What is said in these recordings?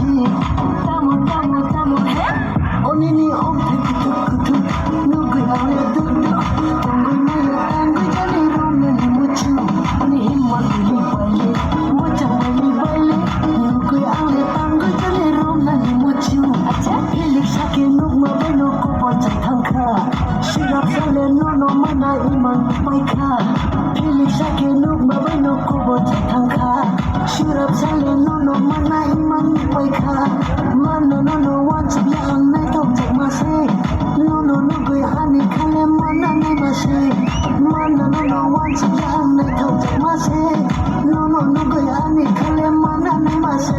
따모 언니니 엄태쿠투쿠투 누구야 뚝뚝 동글마야 땅글자리 롬면이 무추 니 힘만 들리 빨리 모짱만이 빨리 누구야 땅글자리 롬면이 무추 필릭 사키 누구마 베놓고 번쩍 탕카 시럽 살래 노노 마나 이만 빠이카 필릭 사키 누구마 베놓고 번쩍 탕카 시럽 살래 노노 마나 이만 빠이카 마노 노노 원칙 야한 내 동작 마세 노노 누구야 하니 칼레 마나 내 마세 마노 노노 원칙 야한 내 동작 마세 노노 누구야 하니 칼레 마나 내 마세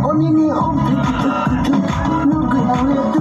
언니니 엄태쿠투쿠투 누구야 왜